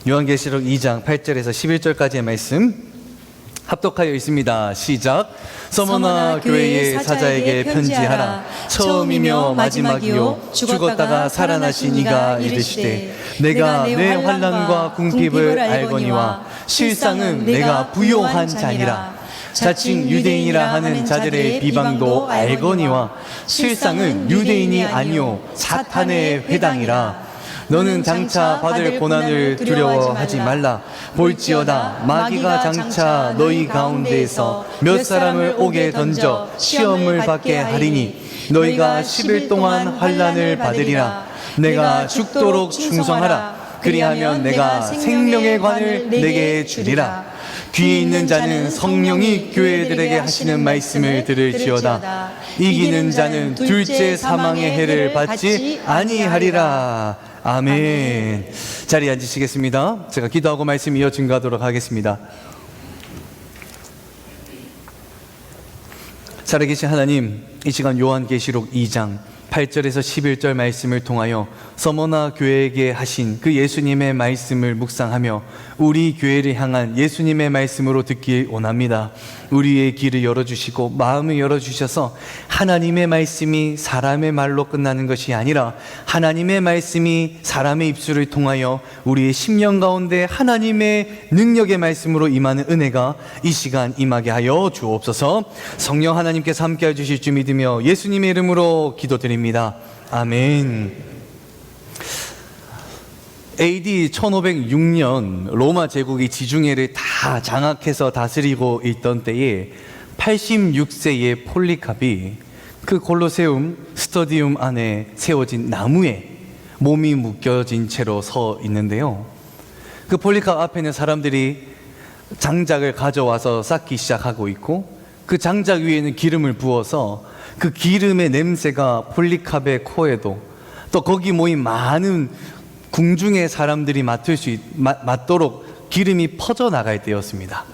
요한계시록 2장 8절에서 11절까지의 말씀 합독하여 있습니다. 시작. 서머나 교회의 사자에게 편지하라. 처음이며 마지막이요 죽었다가 살아나신 이가 이르시되 내가 내 환난과 궁핍을 알거니와 실상은 내가 부요한 자니라. 자칭 유대인이라 하는 자들의 비방도 알거니와 실상은 유대인이 아니요 사탄의 회당이라. 너는 장차 받을 고난을 두려워하지 말라. 볼지어다 마귀가 장차 너희 가운데에서 몇 사람을 옥에 던져 시험을 받게 하리니 너희가 10일 동안 환난을 받으리라. 내가 죽도록 충성하라. 그리하면 내가 생명의 관을 내게 주리라. 귀 있는 자는 성령이 교회들에게 하시는 말씀을 들을지어다. 이기는 자는 둘째 사망의 해를 받지 아니하리라. 아멘. 자리에 앉으시겠습니다. 제가 기도하고 말씀 이어 증거하도록 하겠습니다. 살아계신 하나님, 이 시간 요한계시록 2장 8절에서 11절 말씀을 통하여 서머나 교회에게 하신 그 예수님의 말씀을 묵상하며 우리 교회를 향한 예수님의 말씀으로 듣길 원합니다. 우리의 귀를 열어주시고 마음을 열어주셔서 하나님의 말씀이 사람의 말로 끝나는 것이 아니라 하나님의 말씀이 사람의 입술을 통하여 우리의 심령 가운데 하나님의 능력의 말씀으로 임하는 은혜가 이 시간 임하게 하여 주옵소서. 성령 하나님께서 함께해 주실 줄 믿으며 예수님의 이름으로 기도드립니다. 아멘. AD 1506년 로마 제국이 지중해를 다 장악해서 다스리고 있던 때에 86세의 폴리캅이 그 콜로세움 스터디움 안에 세워진 나무에 몸이 묶여진 채로 서 있는데요. 그 폴리캅 앞에는 사람들이 장작을 가져와서 쌓기 시작하고 있고 그 장작 위에는 기름을 부어서 그 기름의 냄새가 폴리캅의 코에도 또 거기 모인 많은 궁중의 사람들이 맡도록 기름이 퍼져나갈 때였습니다.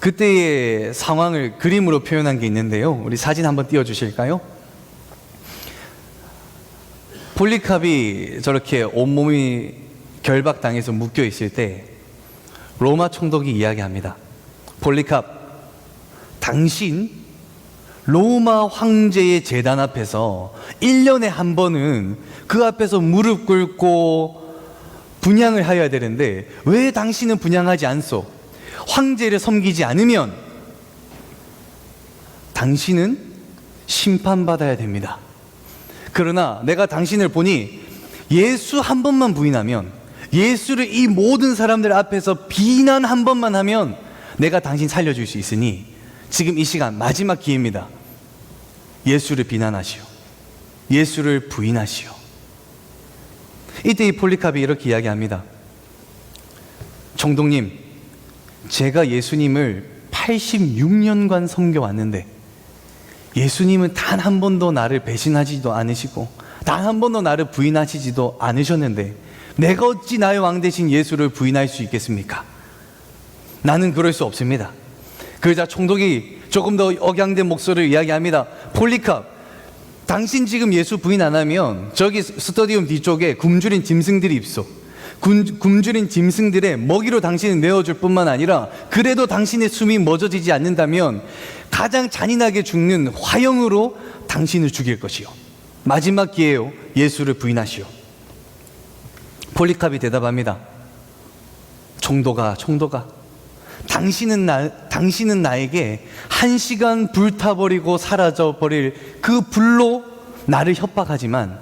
그때의 상황을 그림으로 표현한 게 있는데요. 우리 사진 한번 띄워주실까요? 폴리캅이 저렇게 온몸이 결박당해서 묶여 있을 때 로마 총독이 이야기합니다. 폴리캅, 당신 로마 황제의 제단 앞에서 1년에 한 번은 그 앞에서 무릎 꿇고 분향을 하여야 되는데 왜 당신은 분향하지 않소? 황제를 섬기지 않으면 당신은 심판받아야 됩니다. 그러나 내가 당신을 보니 예수 한 번만 부인하면, 예수를 이 모든 사람들 앞에서 비난 한 번만 하면 내가 당신 살려줄 수 있으니 지금 이 시간 마지막 기회입니다. 예수를 비난하시오. 예수를 부인하시오. 이때 이 폴리캅이 이렇게 이야기합니다. 총독님, 제가 예수님을 86년간 섬겨왔는데 예수님은 단 한 번도 나를 배신하지도 않으시고 단 한 번도 나를 부인하시지도 않으셨는데 내가 어찌 나의 왕 대신 예수를 부인할 수 있겠습니까? 나는 그럴 수 없습니다. 그러자 총독이 조금 더 억양된 목소리를 이야기합니다. 폴리캅, 당신 지금 예수 부인 안 하면 저기 스터디움 뒤쪽에 굶주린 짐승들이 있어. 굶주린 짐승들의 먹이로 당신을 내어줄 뿐만 아니라 그래도 당신의 숨이 멎어지지 않는다면 가장 잔인하게 죽는 화형으로 당신을 죽일 것이요. 마지막 기회요. 예수를 부인하시오. 폴리캅이 대답합니다. 총독아, 당신은 나에게 1시간 불타버리고 사라져버릴 그 불로 나를 협박하지만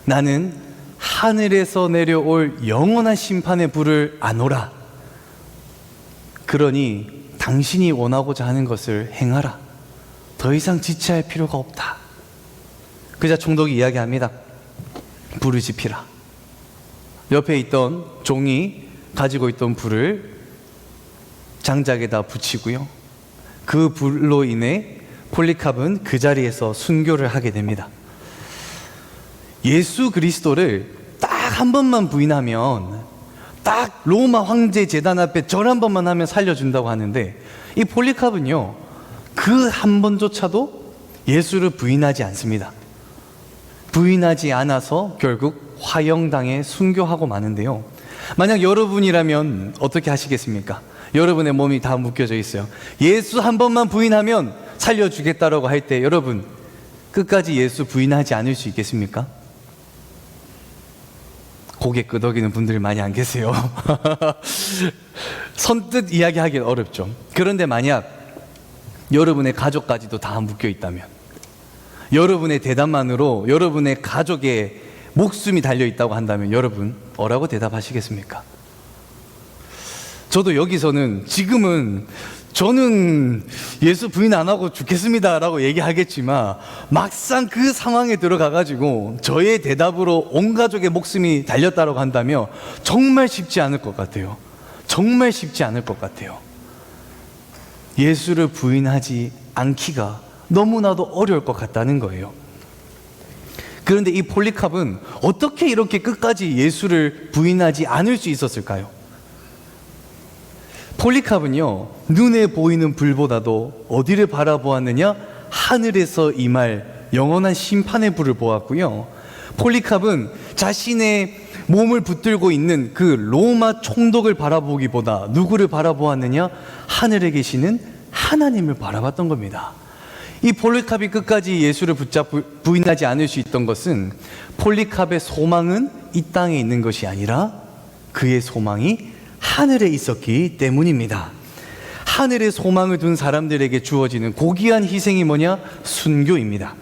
나는 하늘에서 내려올 영원한 심판의 불을 아노라. 그러니 당신이 원하고자 하는 것을 행하라. 더 이상 지체할 필요가 없다. 그자 총독이 이야기합니다. 불을 지피라. 옆에 있던 종이 가지고 있던 불을 장작에다 붙이고요. 그 불로 인해 폴리캅은 그 자리에서 순교를 하게 됩니다. 예수 그리스도를 딱 한 번만 부인하면, 딱 로마 황제 제단 앞에 절 한 번만 하면 살려준다고 하는데 이 폴리캅은요, 그 한 번조차도 예수를 부인하지 않습니다. 부인하지 않아서 결국 화형당해 순교하고 마는데요. 만약 여러분이라면 어떻게 하시겠습니까? 여러분의 몸이 다 묶여져 있어요. 예수 한 번만 부인하면 살려주겠다라고 할 때 여러분 끝까지 예수 부인하지 않을 수 있겠습니까? 고개 끄덕이는 분들 많이 안 계세요. 선뜻 이야기하기는 어렵죠. 그런데 만약 여러분의 가족까지도 다 묶여 있다면, 여러분의 대답만으로 여러분의 가족의 목숨이 달려 있다고 한다면 여러분 뭐라고 대답하시겠습니까? 저도 여기서는 지금은 저는 예수 부인 안 하고 죽겠습니다 라고 얘기하겠지만, 막상 그 상황에 들어가가지고 저의 대답으로 온 가족의 목숨이 달렸다고 한다면 정말 쉽지 않을 것 같아요. 정말 쉽지 않을 것 같아요. 예수를 부인하지 않기가 너무나도 어려울 것 같다는 거예요. 그런데 이 폴리캅은 어떻게 이렇게 끝까지 예수를 부인하지 않을 수 있었을까요? 폴리캅은요, 눈에 보이는 불보다도 어디를 바라보았느냐? 하늘에서 임할 영원한 심판의 불을 보았고요. 폴리캅은 자신의 몸을 붙들고 있는 그 로마 총독을 바라보기보다 누구를 바라보았느냐? 하늘에 계시는 하나님을 바라봤던 겁니다. 이 폴리캅이 끝까지 예수를 부인하지 않을 수 있던 것은 폴리캅의 소망은 이 땅에 있는 것이 아니라 그의 소망이 하늘에 있었기 때문입니다. 하늘에 소망을 둔 사람들에게 주어지는 고귀한 희생이 뭐냐? 순교입니다.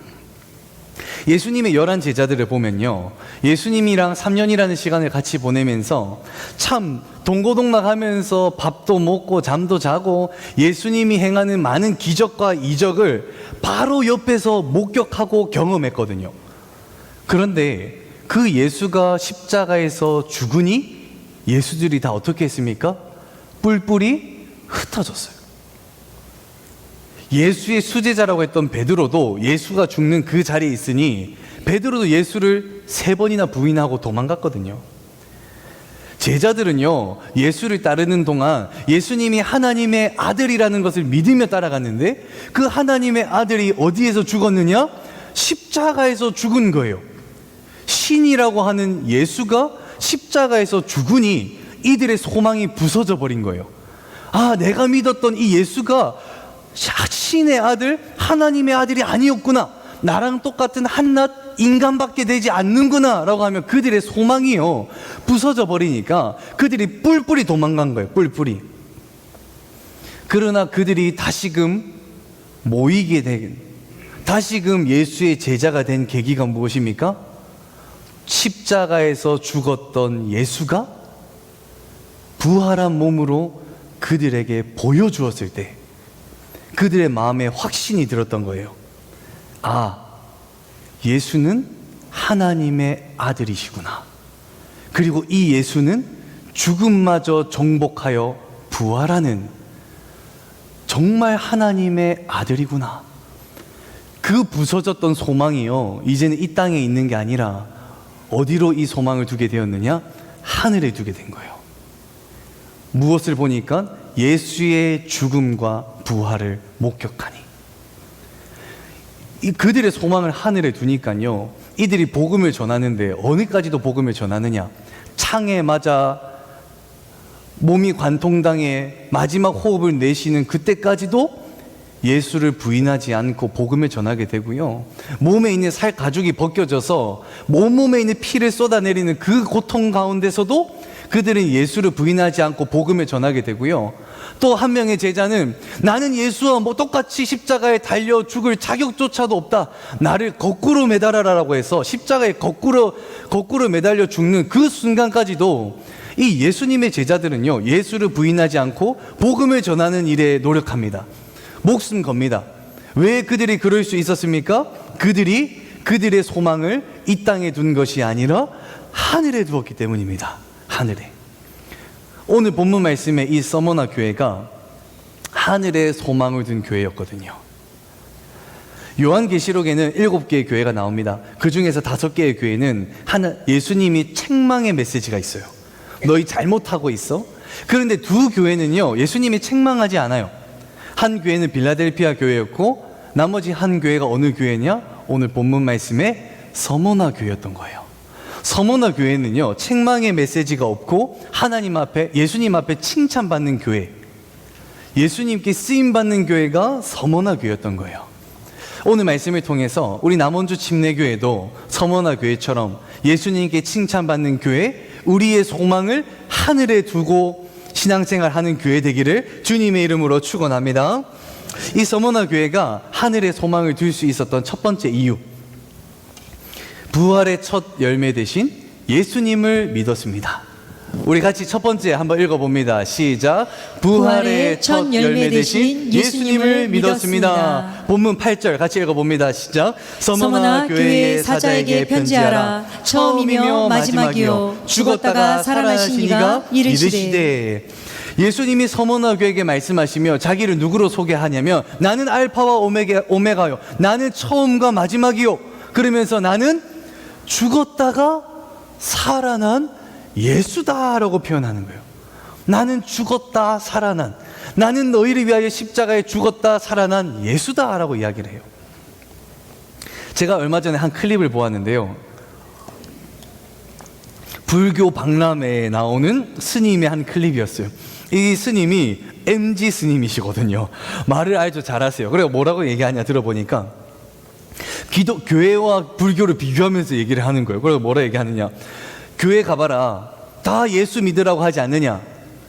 예수님의 11 제자들을 보면요, 예수님이랑 3년이라는 시간을 같이 보내면서 참 동고동락하면서 밥도 먹고 잠도 자고 예수님이 행하는 많은 기적과 이적을 바로 옆에서 목격하고 경험했거든요. 그런데 그 예수가 십자가에서 죽으니 예수들이 다 어떻게 했습니까? 뿔뿔이 흩어졌어요. 예수의 수제자라고 했던 베드로도 예수가 죽는 그 자리에 있으니 베드로도 예수를 3번이나 부인하고 도망갔거든요. 제자들은요, 예수를 따르는 동안 예수님이 하나님의 아들이라는 것을 믿으며 따라갔는데 그 하나님의 아들이 어디에서 죽었느냐? 십자가에서 죽은 거예요. 신이라고 하는 예수가 십자가에서 죽으니 이들의 소망이 부서져 버린 거예요. 아, 내가 믿었던 이 예수가 신의 아들, 하나님의 아들이 아니었구나. 나랑 똑같은 한낱 인간밖에 되지 않는구나 라고 하면 그들의 소망이요 부서져 버리니까 그들이 뿔뿔이 도망간 거예요. 뿔뿔이. 그러나 그들이 다시금 모이게 된, 다시금 예수의 제자가 된 계기가 무엇입니까? 십자가에서 죽었던 예수가 부활한 몸으로 그들에게 보여주었을 때 그들의 마음에 확신이 들었던 거예요. 아, 예수는 하나님의 아들이시구나. 그리고 이 예수는 죽음마저 정복하여 부활하는 정말 하나님의 아들이구나. 그 부서졌던 소망이요, 이제는 이 땅에 있는 게 아니라 어디로 이 소망을 두게 되었느냐? 하늘에 두게 된 거예요. 무엇을 보니까? 예수의 죽음과 부활을 목격하니. 그들의 소망을 하늘에 두니까요, 이들이 복음을 전하는데 어디까지도 복음을 전하느냐? 창에 맞아 몸이 관통당해 마지막 호흡을 내쉬는 그때까지도 예수를 부인하지 않고 복음을 전하게 되고요, 몸에 있는 살 가죽이 벗겨져서 몸에 있는 피를 쏟아내리는 그 고통 가운데서도 그들은 예수를 부인하지 않고 복음을 전하게 되고요, 또 한 명의 제자는 나는 예수와 똑같이 십자가에 달려 죽을 자격조차도 없다, 나를 거꾸로 매달아라라고 해서 십자가에 거꾸로 매달려 죽는 그 순간까지도 이 예수님의 제자들은요, 예수를 부인하지 않고 복음을 전하는 일에 노력합니다. 목숨 겁니다. 왜 그들이 그럴 수 있었습니까? 그들이 그들의 소망을 이 땅에 둔 것이 아니라 하늘에 두었기 때문입니다. 하늘에. 오늘 본문 말씀에 이 서머나 교회가 하늘에 소망을 둔 교회였거든요. 요한계시록에는 7개의 교회가 나옵니다. 그 중에서 5개의 교회는 예수님이 책망의 메시지가 있어요. 너희 잘못하고 있어? 그런데 2 교회는요, 예수님이 책망하지 않아요. 한 교회는 빌라델피아 교회였고 나머지 한 교회가 어느 교회냐? 오늘 본문 말씀에 서머나 교회였던 거예요. 서머나 교회는요, 책망의 메시지가 없고 하나님 앞에, 예수님 앞에 칭찬받는 교회, 예수님께 쓰임받는 교회가 서머나 교회였던 거예요. 오늘 말씀을 통해서 우리 남원주 침례교회도 서머나 교회처럼 예수님께 칭찬받는 교회, 우리의 소망을 하늘에 두고 신앙생활하는 교회 되기를 주님의 이름으로 축원합니다. 이 서머나 교회가 하늘에 소망을 둘 수 있었던 첫 번째 이유, 부활의 첫 열매 되신 예수님을 믿었습니다. 우리 같이 첫 번째 한번 읽어봅니다. 시작. 부활의 첫 열매 되신 예수님을 믿었습니다. 본문 8절 같이 읽어봅니다. 시작. 서머나 교회의 사자에게 편지하라. 처음이며 마지막이요 죽었다가 살아나신 이가 이르시되. 예수님이 서머나 교회에게 말씀하시며 자기를 누구로 소개하냐면 나는 알파와 오메가요, 나는 처음과 마지막이요, 그러면서 나는 죽었다가 살아난 예수다라고 표현하는 거예요. 나는 죽었다 살아난, 나는 너희를 위하여 십자가에 죽었다 살아난 예수다라고 이야기를 해요. 제가 얼마 전에 한 클립을 보았는데요, 불교 박람회에 나오는 스님의 한 클립이었어요. 이 스님이 MG 스님이시거든요. 말을 아주 잘하세요. 그래서 뭐라고 얘기하냐 들어보니까 교회와 불교를 비교하면서 얘기를 하는 거예요. 그래서 뭐라 얘기하느냐, 교회 가봐라, 다 예수 믿으라고 하지 않느냐.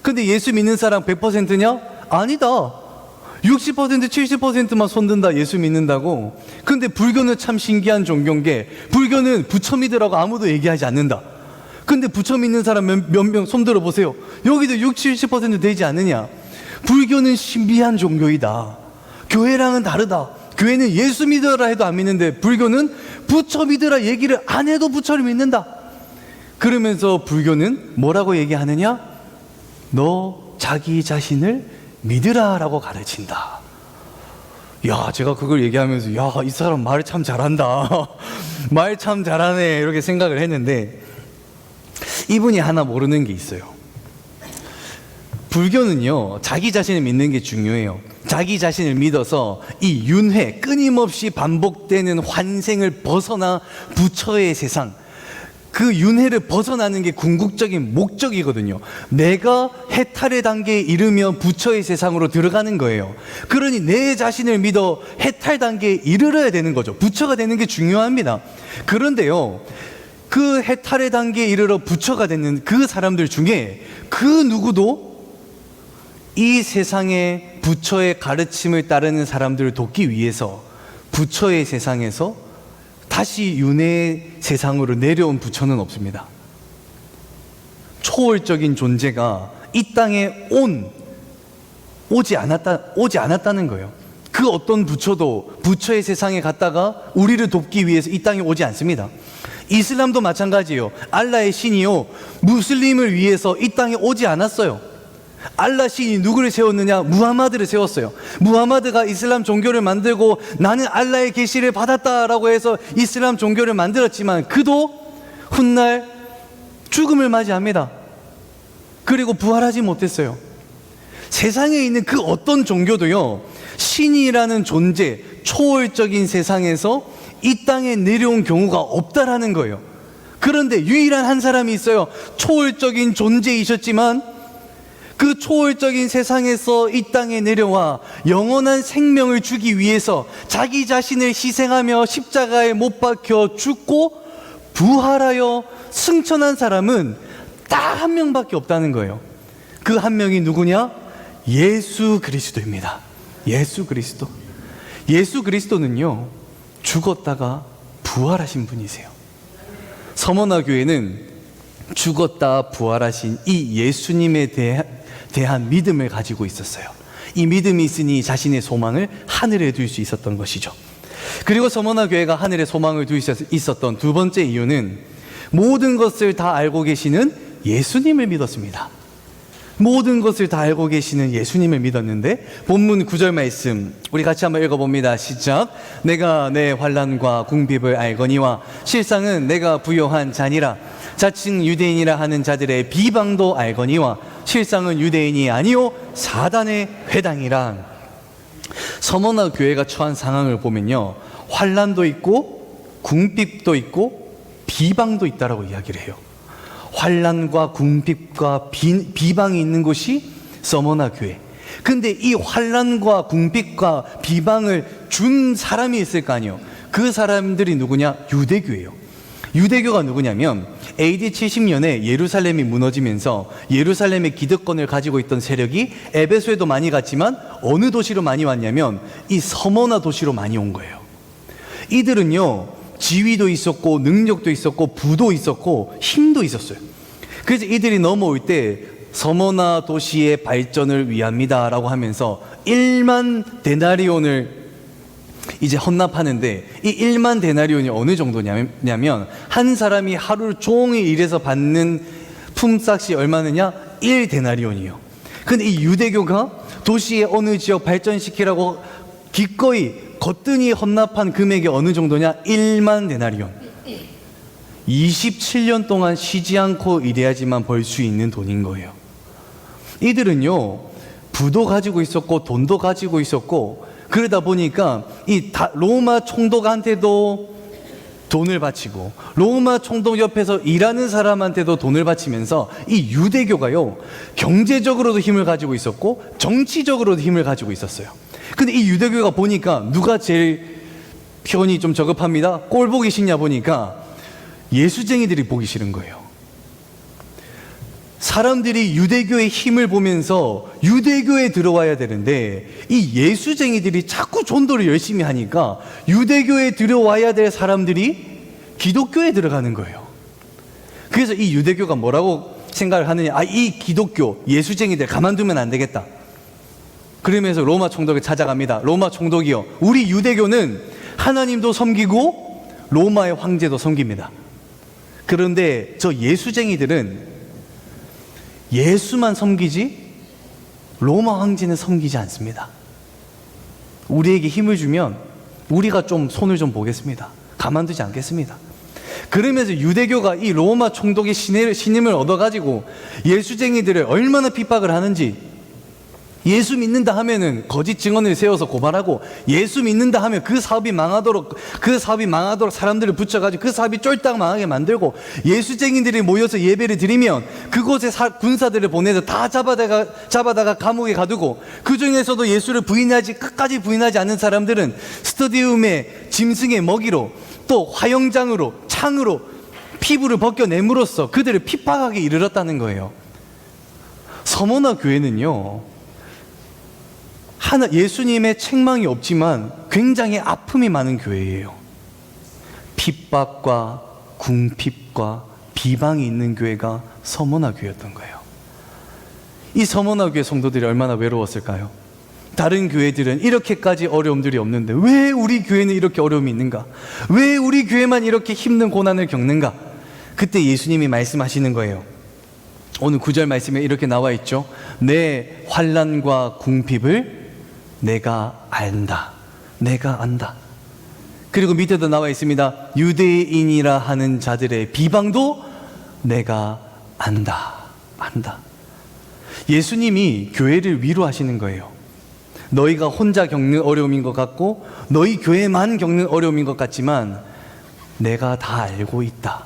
근데 예수 믿는 사람 100%냐? 아니다. 60% 70%만 손든다 예수 믿는다고. 근데 불교는 참 신기한 종교인 게, 불교는 부처 믿으라고 아무도 얘기하지 않는다. 근데 부처 믿는 사람 몇 명 손 들어보세요. 여기도 60, 70% 되지 않느냐. 불교는 신비한 종교이다. 교회랑은 다르다. 교회는 예수 믿으라 해도 안 믿는데 불교는 부처 믿으라 얘기를 안 해도 부처를 믿는다. 그러면서 불교는 뭐라고 얘기하느냐? 너 자기 자신을 믿으라 라고 가르친다. 야, 제가 그걸 얘기하면서 야, 이 사람 말 참 잘한다. 말 참 잘하네 이렇게 생각을 했는데, 이분이 하나 모르는 게 있어요. 불교는요, 자기 자신을 믿는 게 중요해요. 자기 자신을 믿어서 이 윤회, 끊임없이 반복되는 환생을 벗어나 부처의 세상, 그 윤회를 벗어나는 게 궁극적인 목적이거든요. 내가 해탈의 단계에 이르면 부처의 세상으로 들어가는 거예요. 그러니 내 자신을 믿어 해탈 단계에 이르러야 되는 거죠. 부처가 되는 게 중요합니다. 그런데요, 그 해탈의 단계에 이르러 부처가 되는 그 사람들 중에 그 누구도 이 세상의 부처의 가르침을 따르는 사람들을 돕기 위해서 부처의 세상에서 다시 윤회의 세상으로 내려온 부처는 없습니다. 초월적인 존재가 이 땅에 오지 않았다는 거예요. 그 어떤 부처도 부처의 세상에 갔다가 우리를 돕기 위해서 이 땅에 오지 않습니다. 이슬람도 마찬가지예요. 알라의 신이요, 무슬림을 위해서 이 땅에 오지 않았어요. 알라 신이 누구를 세웠느냐? 무하마드를 세웠어요. 무하마드가 이슬람 종교를 만들고 나는 알라의 계시를 받았다라고 해서 이슬람 종교를 만들었지만 그도 훗날 죽음을 맞이합니다. 그리고 부활하지 못했어요. 세상에 있는 그 어떤 종교도요, 신이라는 존재, 초월적인 세상에서 이 땅에 내려온 경우가 없다라는 거예요. 그런데 유일한 한 사람이 있어요. 초월적인 존재이셨지만 그 초월적인 세상에서 이 땅에 내려와 영원한 생명을 주기 위해서 자기 자신을 희생하며 십자가에 못 박혀 죽고 부활하여 승천한 사람은 딱 한 명밖에 없다는 거예요. 그 한 명이 누구냐? 예수 그리스도입니다. 예수 그리스도. 예수 그리스도는요, 죽었다가 부활하신 분이세요. 서머나 교회는 죽었다 부활하신 이 예수님에 대한 믿음을 가지고 있었어요. 이 믿음이 있으니 자신의 소망을 하늘에 둘 수 있었던 것이죠. 그리고 서머나 교회가 하늘에 소망을 둘 수 있었던 두 번째 이유는 모든 것을 다 알고 계시는 예수님을 믿었습니다. 모든 것을 다 알고 계시는 예수님을 믿었는데, 본문 9절 말씀 우리 같이 한번 읽어봅니다. 시작. 내가 내 환난과 궁핍을 알거니와 실상은 내가 부요한 자니라. 자칭 유대인이라 하는 자들의 비방도 알거니와 실상은 유대인이 아니요 사단의 회당이라. 서머나 교회가 처한 상황을 보면요, 환난도 있고 궁핍도 있고 비방도 있다라고 이야기를 해요. 환난과 궁핍과 비방이 있는 곳이 서머나 교회. 근데 이 환난과 궁핍과 비방을 준 사람이 있을 거 아니에요. 그 사람들이 누구냐? 유대교예요. 유대교가 누구냐면 AD 70년에 예루살렘이 무너지면서 예루살렘의 기득권을 가지고 있던 세력이 에베소에도 많이 갔지만 어느 도시로 많이 왔냐면 이 서머나 도시로 많이 온 거예요. 이들은요, 지위도 있었고 능력도 있었고 부도 있었고 힘도 있었어요. 그래서 이들이 넘어올 때 서머나 도시의 발전을 위함이다 라고 하면서 1만 데나리온을 이제 헌납하는데, 이 1만 데나리온이 어느 정도냐면 한 사람이 하루 종일 일해서 받는 품삯이 얼마느냐? 1데나리온이에요. 근데 이 유대교가 도시의 어느 지역 발전시키라고 기꺼이 거뜬히 헌납한 금액이 어느 정도냐? 1만 데나리온. 27년 동안 쉬지 않고 일해야지만 벌 수 있는 돈인 거예요. 이들은요, 부도 가지고 있었고 돈도 가지고 있었고, 그러다 보니까 이 로마 총독한테도 돈을 바치고 로마 총독 옆에서 일하는 사람한테도 돈을 바치면서 이 유대교가요, 경제적으로도 힘을 가지고 있었고 정치적으로도 힘을 가지고 있었어요. 근데 이 유대교가 보니까 누가 제일 편이 좀 저급합니다. 꼴 보기 싫냐 보니까 예수쟁이들이 보기 싫은 거예요. 사람들이 유대교의 힘을 보면서 유대교에 들어와야 되는데 이 예수쟁이들이 자꾸 전도를 열심히 하니까 유대교에 들어와야 될 사람들이 기독교에 들어가는 거예요. 그래서 이 유대교가 뭐라고 생각을 하느냐? 이 기독교 예수쟁이들 가만두면 안 되겠다. 그러면서 로마 총독을 찾아갑니다. 로마 총독이요, 우리 유대교는 하나님도 섬기고 로마의 황제도 섬깁니다. 그런데 저 예수쟁이들은 예수만 섬기지 로마 황제는 섬기지 않습니다. 우리에게 힘을 주면 우리가 좀 손을 좀 보겠습니다. 가만두지 않겠습니다. 그러면서 유대교가 이 로마 총독의 신임을 얻어가지고 예수쟁이들을 얼마나 핍박을 하는지, 예수 믿는다 하면은 거짓 증언을 세워서 고발하고, 예수 믿는다 하면 그 사업이 망하도록 사람들을 붙여가지고 그 사업이 쫄딱 망하게 만들고, 예수쟁이들이 모여서 예배를 드리면 그곳에 군사들을 보내서 다 잡아다가 감옥에 가두고, 그 중에서도 예수를 끝까지 부인하지 않는 사람들은 스터디움의 짐승의 먹이로, 또 화형장으로, 창으로 피부를 벗겨냄으로써 그들을 핍박하게 이르렀다는 거예요. 서머나 교회는요, 예수님의 책망이 없지만 굉장히 아픔이 많은 교회예요. 핍박과 궁핍과 비방이 있는 교회가 서머나 교회였던 거예요. 이 서머나 교회 성도들이 얼마나 외로웠을까요? 다른 교회들은 이렇게까지 어려움들이 없는데 왜 우리 교회는 이렇게 어려움이 있는가? 왜 우리 교회만 이렇게 힘든 고난을 겪는가? 그때 예수님이 말씀하시는 거예요. 오늘 9절 말씀에 이렇게 나와 있죠. 내 환난과 궁핍을 내가 안다. 내가 안다. 그리고 밑에도 나와 있습니다. 유대인이라 하는 자들의 비방도 내가 안다. 안다. 예수님이 교회를 위로하시는 거예요. 너희가 혼자 겪는 어려움인 것 같고 너희 교회만 겪는 어려움인 것 같지만 내가 다 알고 있다.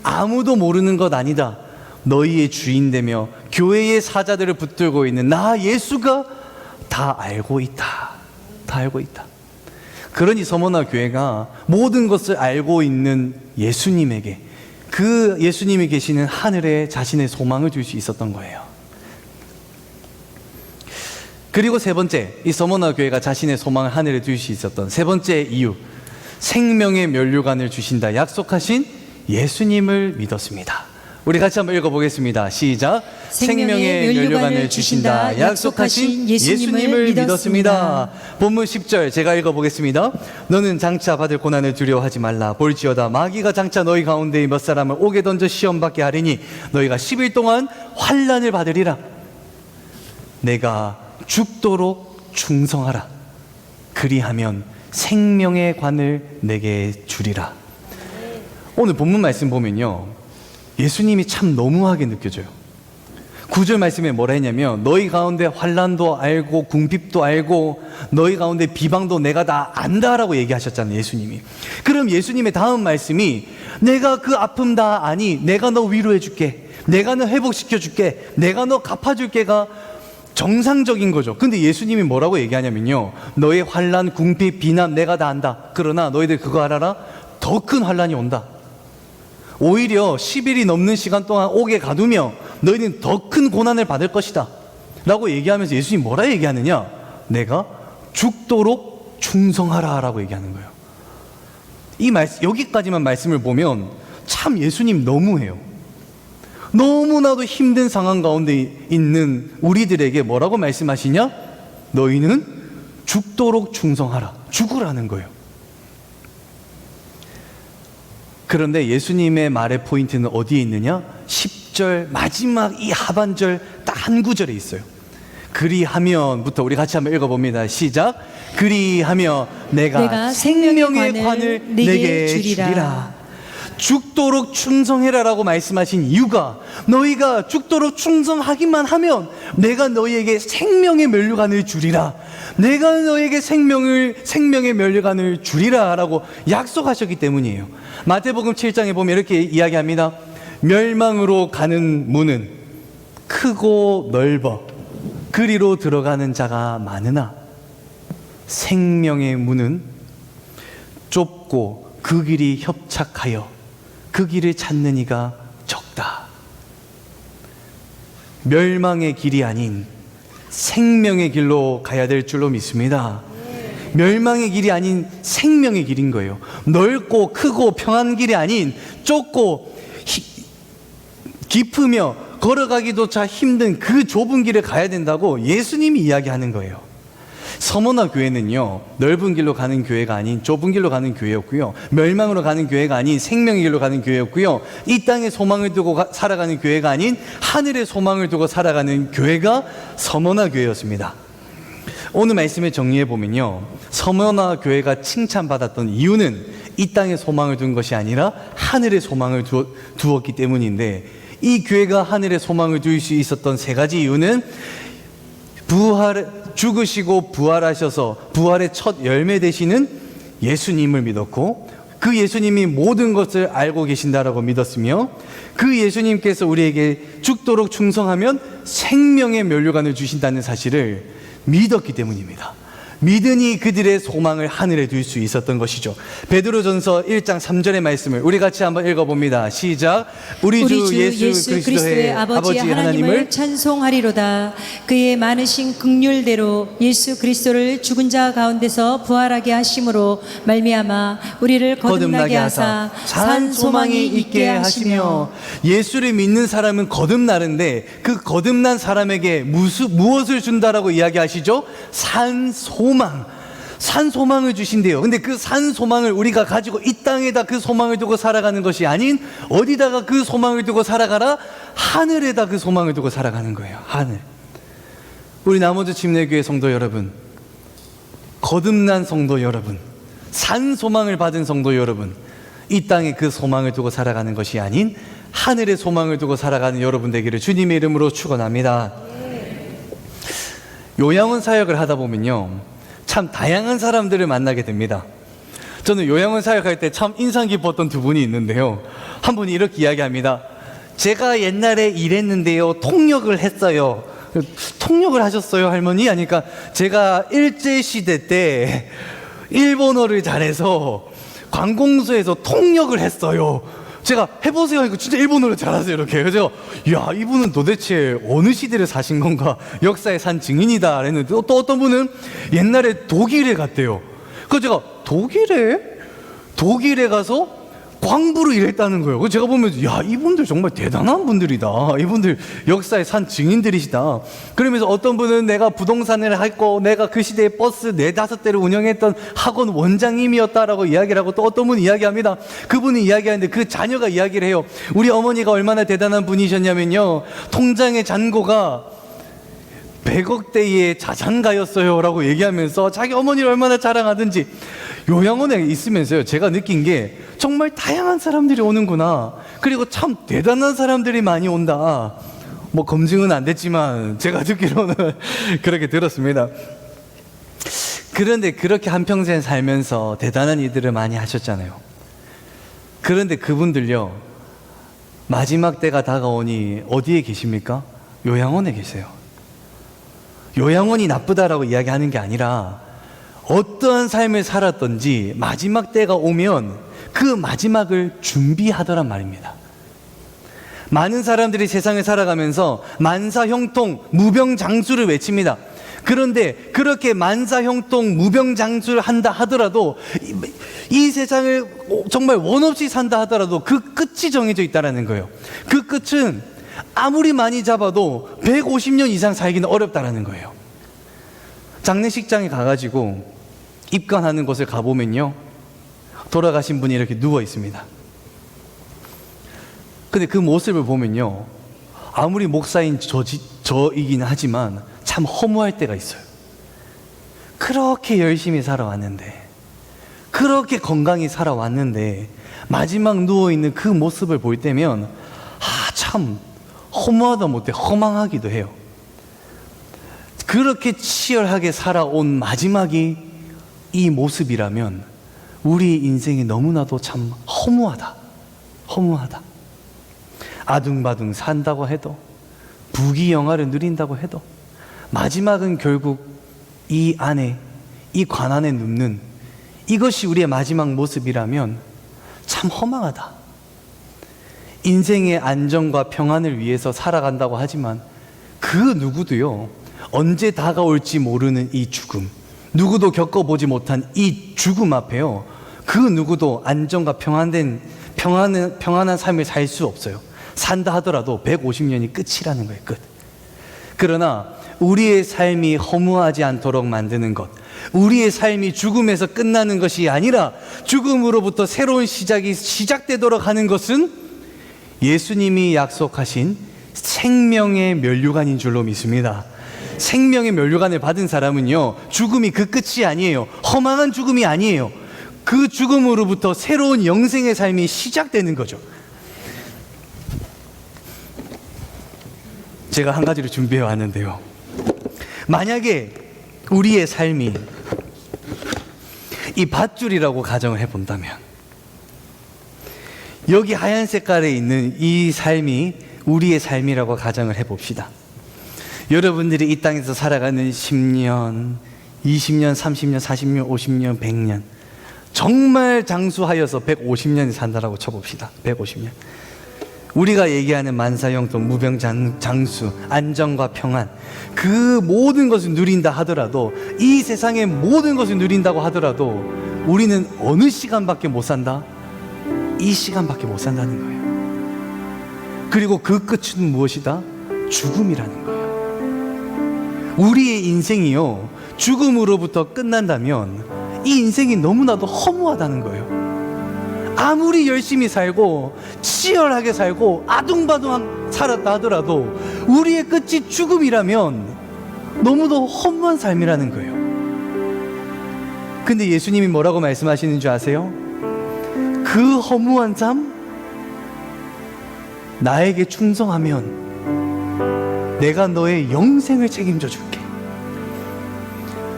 아무도 모르는 것 아니다. 너희의 주인 되며 교회의 사자들을 붙들고 있는 나 예수가 다 알고 있다. 다 알고 있다. 그러니 서머나 교회가 모든 것을 알고 있는 예수님에게, 그 예수님이 계시는 하늘에 자신의 소망을 줄 수 있었던 거예요. 그리고 세 번째, 이 서머나 교회가 자신의 소망을 하늘에 둘 수 있었던 세 번째 이유, 생명의 면류관을 주신다 약속하신 예수님을 믿었습니다. 우리 같이 한번 읽어보겠습니다. 시작. 생명의 면류관을 주신다 약속하신 예수님을 믿었습니다. 본문 10절 제가 읽어보겠습니다. 너는 장차 받을 고난을 두려워하지 말라. 볼지어다 마귀가 장차 너희 가운데 몇 사람을 옥에 던져 시험받게 하리니 너희가 10일 동안 환난을 받으리라. 내가 죽도록 충성하라. 그리하면 생명의 관을 내게 주리라. 오늘 본문 말씀 보면요, 예수님이 참 너무하게 느껴져요. 9절 말씀에 뭐라 했냐면 너희 가운데 환난도 알고 궁핍도 알고 너희 가운데 비방도 내가 다 안다라고 얘기하셨잖아요, 예수님이. 그럼 예수님의 다음 말씀이 내가 그 아픔 다 아니, 내가 너 위로해 줄게, 내가 너 회복시켜 줄게, 내가 너 갚아줄게가 정상적인 거죠. 근데 예수님이 뭐라고 얘기하냐면요, 너의 환난, 궁핍, 비난 내가 다 안다. 그러나 너희들 그거 알아라, 더 큰 환난이 온다. 오히려 10일이 넘는 시간 동안 옥에 가두며 너희는 더 큰 고난을 받을 것이다 라고 얘기하면서 예수님이 뭐라 얘기하느냐, 내가 죽도록 충성하라 라고 얘기하는 거예요. 이 말씀, 여기까지만 말씀을 보면 참 예수님 너무해요. 너무나도 힘든 상황 가운데 있는 우리들에게 뭐라고 말씀하시냐? 너희는 죽도록 충성하라. 죽으라는 거예요. 그런데 예수님의 말의 포인트는 어디에 있느냐? 10절 마지막 이 하반절 딱 한 구절에 있어요. 그리하면부터 우리 같이 한번 읽어봅니다. 시작. 그리하며 내가 생명의 관을 내게 주리라. 죽도록 충성해라라고 말씀하신 이유가, 너희가 죽도록 충성하기만 하면 내가 너희에게 생명의 면류관을 주리라, 내가 너희에게 생명의 면류관을 주리라 라고 약속하셨기 때문이에요. 마태복음 7장에 보면 이렇게 이야기합니다. 멸망으로 가는 문은 크고 넓어 그리로 들어가는 자가 많으나 생명의 문은 좁고 그 길이 협착하여 그 길을 찾는 이가 적다. 멸망의 길이 아닌 생명의 길로 가야 될 줄로 믿습니다. 멸망의 길이 아닌 생명의 길인 거예요. 넓고 크고 평안한 길이 아닌 좁고 깊으며 걸어가기조차 힘든 그 좁은 길을 가야 된다고 예수님이 이야기하는 거예요. 서머나 교회는요, 넓은 길로 가는 교회가 아닌 좁은 길로 가는 교회였고요, 멸망으로 가는 교회가 아닌 생명의 길로 가는 교회였고요, 이 땅에 소망을 두고 살아가는 교회가 아닌 하늘의 소망을 두고 살아가는 교회가 서머나 교회였습니다. 오늘 말씀을 정리해 보면요, 서머나 교회가 칭찬받았던 이유는 이 땅에 소망을 둔 것이 아니라 하늘의 소망을 두었기 때문인데, 이 교회가 하늘의 소망을 둘 수 있었던 세 가지 이유는 죽으시고 부활하셔서 부활의 첫 열매 되시는 예수님을 믿었고, 그 예수님이 모든 것을 알고 계신다라고 믿었으며, 그 예수님께서 우리에게 죽도록 충성하면 생명의 면류관을 주신다는 사실을 믿었기 때문입니다. 믿으니 그들의 소망을 하늘에 둘 수 있었던 것이죠. 베드로전서 1장 3절의 말씀을 우리 같이 한번 읽어봅니다. 시작. 우리 주 예수 그리스도의 아버지 하나님을 찬송하리로다. 그의 많으신 긍휼대로 예수 그리스도를 죽은 자 가운데서 부활하게 하심으로 말미암아 우리를 거듭나게 하사 산 소망이 있게 하시며. 예수를 믿는 사람은 거듭나는데 그 거듭난 사람에게 무엇을 준다라고 이야기하시죠? 산 소망을 주신대요. 근데 그 산 소망을 우리가 가지고 이 땅에다 그 소망을 두고 살아가는 것이 아닌, 어디다가 그 소망을 두고 살아가라? 하늘에다 그 소망을 두고 살아가는 거예요. 하늘. 우리 나머지 침례교회 성도 여러분, 거듭난 성도 여러분, 산 소망을 받은 성도 여러분, 이 땅에 그 소망을 두고 살아가는 것이 아닌 하늘의 소망을 두고 살아가는 여러분 되기를 주님의 이름으로 축원합니다. 요양원 사역을 하다 보면요, 참 다양한 사람들을 만나게 됩니다. 저는 요양원 사역할 때 참 인상 깊었던 두 분이 있는데요, 한 분이 이렇게 이야기합니다. 제가 옛날에 일했는데요, 통역을 했어요. 통역을 하셨어요, 할머니? 하니까 제가 일제시대 때 일본어를 잘해서 관공서에서 통역을 했어요. 제가 해보세요 하니까 진짜 일본어를 잘하세요, 이렇게. 그래서 야, 이분은 도대체 어느 시대를 사신 건가, 역사에 산 증인이다 그랬는데, 또 어떤 분은 옛날에 독일에 갔대요. 그래서 제가 독일에 가서 광부로 일했다는 거예요. 그래서 제가 보면서 야, 이분들 정말 대단한 분들이다, 이분들 역사에 산 증인들이시다. 그러면서 어떤 분은 내가 부동산을 했고 내가 그 시대에 버스 4-5대를 운영했던 학원 원장님이었다라고 이야기를 하고, 또 어떤 분이 이야기합니다. 그분이 이야기하는데 그 자녀가 이야기를 해요. 우리 어머니가 얼마나 대단한 분이셨냐면요, 통장의 잔고가 100억대의 자산가였어요 라고 얘기하면서 자기 어머니를 얼마나 자랑하든지. 요양원에 있으면서요, 제가 느낀 게 정말 다양한 사람들이 오는구나, 그리고 참 대단한 사람들이 많이 온다. 뭐 검증은 안 됐지만 제가 듣기로는 그렇게 들었습니다. 그런데 그렇게 한평생 살면서 대단한 일들을 많이 하셨잖아요. 그런데 그분들요, 마지막 때가 다가오니 어디에 계십니까? 요양원에 계세요. 요양원이 나쁘다라고 이야기하는 게 아니라 어떠한 삶을 살았던지 마지막 때가 오면 그 마지막을 준비하더란 말입니다. 많은 사람들이 세상을 살아가면서 만사형통 무병장수를 외칩니다. 그런데 그렇게 만사형통 무병장수를 한다 하더라도 이 세상을 정말 원 없이 산다 하더라도 그 끝이 정해져 있다는 거예요. 그 끝은 아무리 많이 잡아도 150년 이상 살기는 어렵다는 거예요. 장례식장에 가가지고 입관하는 곳을 가보면요, 돌아가신 분이 이렇게 누워 있습니다. 근데 그 모습을 보면요, 아무리 목사인 저이긴 하지만 참 허무할 때가 있어요. 그렇게 열심히 살아왔는데, 그렇게 건강히 살아왔는데 마지막 누워있는 그 모습을 볼 때면 참 허무하다 못해 허망하기도 해요. 그렇게 치열하게 살아온 마지막이 이 모습이라면 우리 인생이 너무나도 참 허무하다. 아둥바둥 산다고 해도, 부귀영화를 누린다고 해도 마지막은 결국 이 안에, 이 관안에 눕는 이것이 우리의 마지막 모습이라면 참 허망하다. 인생의 안정과 평안을 위해서 살아간다고 하지만 그 누구도요, 언제 다가올지 모르는 이 죽음, 누구도 겪어보지 못한 이 죽음 앞에요, 그 누구도 안정과 평안한 삶을 살 수 없어요. 산다 하더라도 150년이 끝이라는 거예요, 끝. 그러나 우리의 삶이 허무하지 않도록 만드는 것, 우리의 삶이 죽음에서 끝나는 것이 아니라 죽음으로부터 새로운 시작이 시작되도록 하는 것은 예수님이 약속하신 생명의 면류관인 줄로 믿습니다. 생명의 면류관을 받은 사람은요, 죽음이 그 끝이 아니에요. 허망한 죽음이 아니에요. 그 죽음으로부터 새로운 영생의 삶이 시작되는 거죠. 제가 한 가지를 준비해 왔는데요, 만약에 우리의 삶이 이 밧줄이라고 가정을 해본다면, 여기 하얀 색깔에 있는 이 삶이 우리의 삶이라고 가정을 해봅시다. 여러분들이 이 땅에서 살아가는 10년, 20년, 30년, 40년, 50년, 100년, 정말 장수하여서 150년이 산다라고 쳐봅시다. 150년. 우리가 얘기하는 만사형통, 무병장수, 안정과 평안, 그 모든 것을 누린다 하더라도, 이 세상의 모든 것을 누린다고 하더라도 우리는 어느 시간밖에 못 산다? 이 시간밖에 못 산다는 거예요. 그리고 그 끝은 무엇이다? 죽음이라는 거예요. 우리의 인생이요, 죽음으로부터 끝난다면 이 인생이 너무나도 허무하다는 거예요. 아무리 열심히 살고 치열하게 살고 아둥바둥 살았다 하더라도 우리의 끝이 죽음이라면 너무도 허무한 삶이라는 거예요. 근데 예수님이 뭐라고 말씀하시는 줄 아세요? 그 허무한 삶, 나에게 충성하면 내가 너의 영생을 책임져 줄게.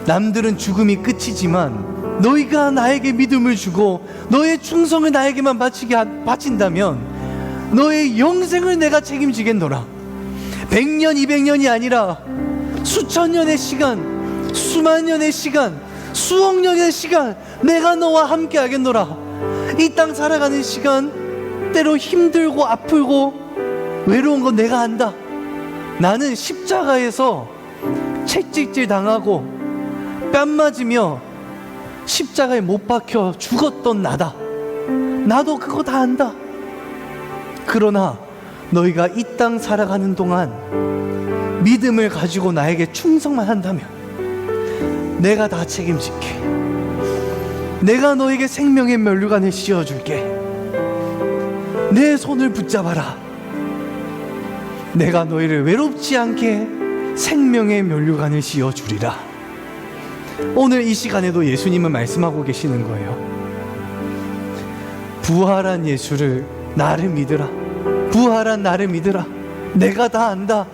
남들은 죽음이 끝이지만 너희가 나에게 믿음을 주고 너의 충성을 나에게만 바친다면 너의 영생을 내가 책임지겠노라. 100년, 200년이 아니라 수천 년의 시간, 수만 년의 시간, 수억 년의 시간 내가 너와 함께 하겠노라. 이 땅 살아가는 시간 때로 힘들고 아프고 외로운 건 내가 안다. 나는 십자가에서 채찍질 당하고 뺨 맞으며 십자가에 못 박혀 죽었던 나다. 나도 그거 다 안다. 그러나 너희가 이 땅 살아가는 동안 믿음을 가지고 나에게 충성만 한다면 내가 다 책임질게. 내가 너에게 생명의 면류관을 씌워줄게. 내 손을 붙잡아라. 내가 너희를 외롭지 않게 생명의 면류관을 씌워주리라. 오늘 이 시간에도 예수님은 말씀하고 계시는 거예요. 부활한 예수를, 나를 믿으라. 부활한 나를 믿으라. 내가 다 안다.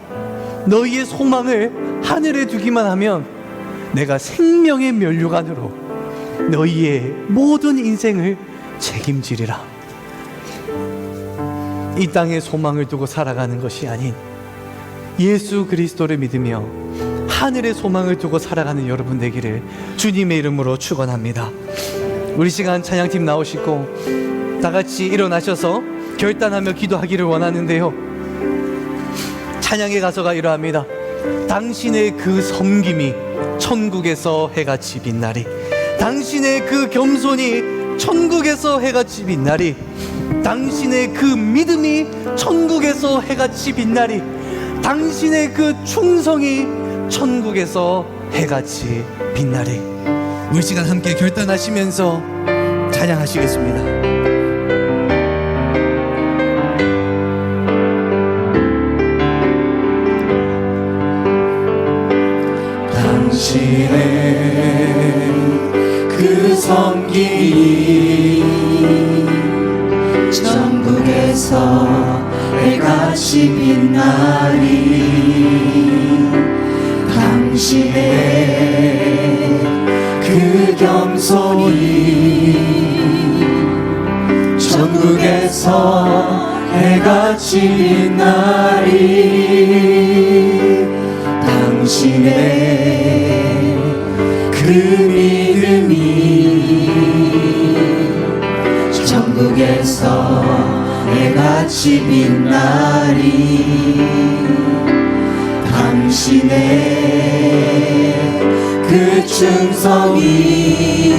너희의 소망을 하늘에 두기만 하면 내가 생명의 면류관으로 너희의 모든 인생을 책임지리라. 이 땅에 소망을 두고 살아가는 것이 아닌 예수 그리스도를 믿으며 하늘의 소망을 두고 살아가는 여러분 되기를 주님의 이름으로 축원합니다. 우리 시간 찬양팀 나오시고 다 같이 일어나셔서 결단하며 기도하기를 원하는데요, 찬양의 가사가 이러합니다. 당신의 그 섬김이 천국에서 해같이 빛나리. 당신의 그 겸손이 천국에서 해같이 빛나리. 당신의 그 믿음이 천국에서 해같이 빛나리. 당신의 그 충성이 천국에서 해같이 빛나리. 우리 시간 함께 결단하시면서 찬양하시겠습니다. 당신의 그 섬김이 천국에서 해같이 빛나리. 당신의 그 겸손이 천국에서 해같이 빛나리. 당신의 그 믿음이 천국에서 해같이 빛나리. 당신의 그 충성이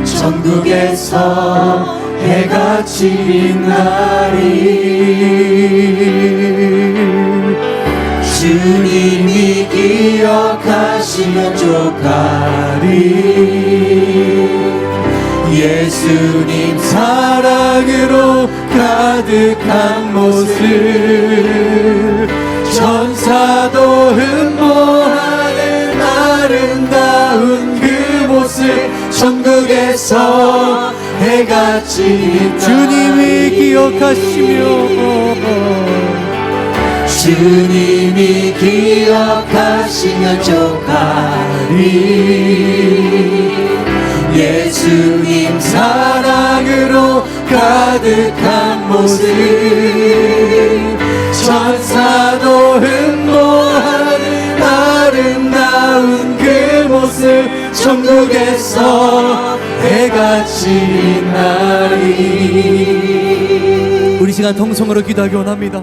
천국에서 해같이 빛나리. 주님이 기억하시면 족하리. 예수님 사랑으로 가득한 모습, 천사도 흠모하는 아름다운 그 모습, 천국에서 해같이 주님이 기억하시며 주님이 기억하시면 족하리. 예수님 사랑으로 가득한 모습, 천사도 흠모하는 아름다운 그 모습, 천국에서 해같이 빛나리. 우리 시간 통성으로 기도하기 원합니다.